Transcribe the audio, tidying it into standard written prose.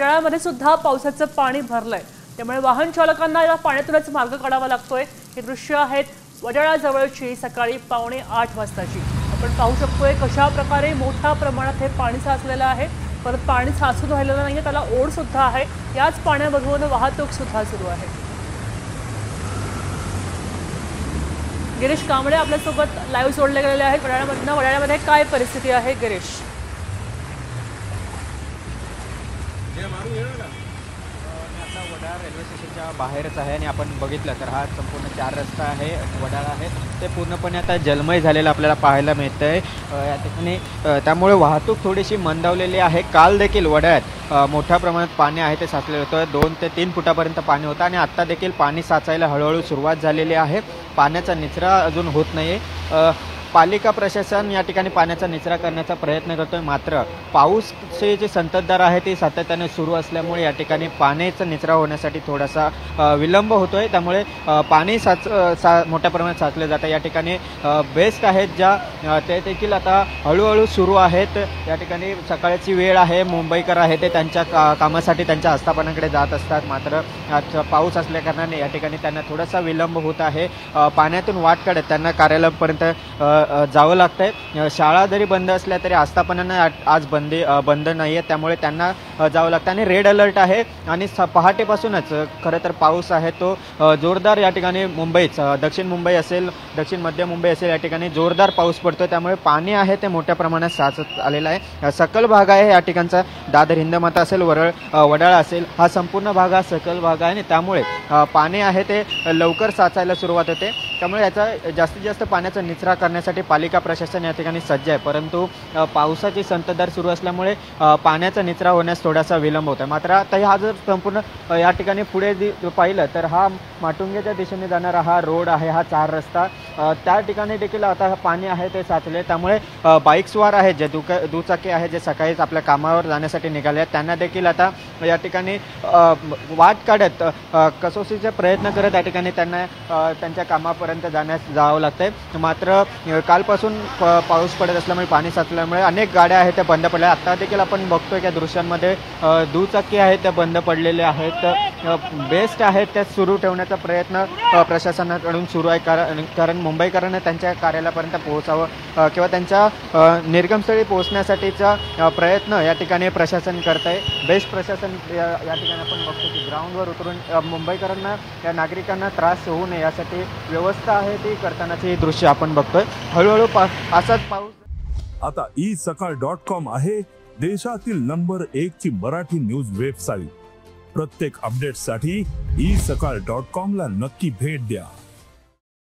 वडाळ्यामध्ये सुद्धा पावसाचं पाणी भरलंय, त्यामुळे वाहन चालकांना या पाण्यातूनच मार्ग काढावा लागतोय। हे दृश्य आहेत वडाळ्याजवळची सकाळी 7:45 वाजताची। आपण पाहू शकतोय कशा प्रकारे मोठ्या प्रमाणात हे पाणी साचलेलं आहे। परत पाणी साचून राहिलेलं नाहीये, त्याला ओढ सुद्धा आहे। याच पाण्यामधून वाहतूक सुद्धा सुरू आहे। गिरीश कांबळे आपल्यासोबत लाईव्ह जोडले गेलेले आहेत वडाळ्यामधून। वडाळ्यामध्ये काय परिस्थिती आहे गिरीश? वडाळा रेल्वे स्टेशनच्या बाहेरच आहे आणि आपण बघितलं तर हा संपूर्ण 4 रस्ता आहे वडाळा आहे ते पूर्णपणे आता जलमय झालेलं आपल्याला पाहायला मिळतंय या ठिकाणी। त्यामुळे वाहतूक थोडीशी मंदावलेली आहे। काल देखील वडाळ्यात मोठ्या प्रमाणात पाणी आहे ते साचलेलं होतं। 2 ते 3 फुटापर्यंत पाणी होतं आणि आत्ता देखील पाणी साचायला हळूहळू सुरुवात झालेली आहे। पाण्याचा निचरा अजून होत नाही। पालिका प्रशासन या ठिकाणी पाण्याचा निचरा करण्याचा प्रयत्न करतोय, मात्र पाऊसची जी संततधार आहे ती सातत्याने सुरू असल्यामुळे या ठिकाणी पाण्याचा निचरा होण्यासाठी थोडासा विलंब होतोय। त्यामुळे पाणी मोठ्या प्रमाणात साचले जातं। या ठिकाणी बेस्ट आहेत ज्या ते देखील आता हळूहळू सुरू आहेत। या ठिकाणी सकाळची वेळ आहे, मुंबईकर आहे ते त्यांच्या कामासाठी त्यांच्या आस्थापनाकडे जात असतात, मात्र पाऊस असल्या कारणाने या ठिकाणी त्यांना थोडासा विलंब होत आहे। पाण्यातून वाट काढत त्यांना कार्यालयापर्यंत जावं लागतंय। शाळा जरी बंद असल्या तरी आस्थापनांना आज बंद नाही आहे, त्यामुळे त्यांना जावं लागतं आणि रेड अलर्ट आहे। आणि पहाटेपासूनच खरं तर पाऊस आहे तो जोरदार या ठिकाणी मुंबईत दक्षिण मुंबई असेल, दक्षिण मध्य मुंबई असेल या ठिकाणी जोरदार पाऊस पडतो, त्यामुळे पाणी आहे ते मोठ्या प्रमाणात साचत आलेलं आहे। सकल भाग आहे या ठिकाणचा, दादर हिंदमाता असेल, वडाळा असेल, हा संपूर्ण भाग हा सकल भाग आहे आणि त्यामुळे पाणी आहे ते लवकर साचायला सुरुवात होते। त्यामुळे याचा जास्तीत जास्त पाण्याचा निचरा करण्यासाठी पालिका प्रशासन या ठिकाणी सज्ज आहे, परंतु पावसाची संततधार सुरू असल्यामुळे पाण्याचा निचरा होण्यास थोडासा विलंब होता। मात्र आता हा जर संपूर्ण या ठिकाणी पुढे पाहिलं तर हा माटुंग्याच्या दिशेने जाणारा हा रोड आहे, हा 4 रस्ता, त्या ठिकाणी देखील आता पाणी आहे ते साचले। त्यामुळे बाईक्सवार आहेत जे दुचाकी आहेत जे सकाळीच आपल्या कामावर जाण्यासाठी निघाले आहेत, त्यांना देखील आता या ठिकाणी वाट काढत कसोशीचे प्रयत्न करत या ठिकाणी त्यांना त्यांच्या कामापर्यंत जावं लागतंय। मात्र कालपासून पाऊस पडत असल्यामुळे पाणी साचल्यामुळे अनेक गाड्या आहेत त्या बंद पडल्या। आता देखील आपण बघतोय की दृश्यांमध्ये दुचाकी आहेत त्या बंद पडलेल्या आहेत। बेस्ट आहेत त्या सुरू ठेवण्याचा प्रयत्न प्रशासनाकडून सुरू आहे, कारण मुंबईकरांना त्यांच्या कार्यालयापर्यंत पोहोचावं किंवा त्यांच्या निर्गमस्थळी पोहोचण्यासाठीचा प्रयत्न या ठिकाणी प्रशासन करत आहे। बेस्ट प्रशासन या ठिकाणी आपण बघतो की ग्राउंडवर उतरून मुंबईकरांना या नागरिकांना त्रास होऊ नये यासाठी व्यवस्था आहे ती करतानाची दृश्य आपण बघतोय। हळूहळू असाच पाऊस आता isakal.com आहे देशातील नंबर 1 ची मराठी न्यूज वेबसाईट। प्रत्येक अपडेटसाठी isakal.com ला नक्की भेट द्या।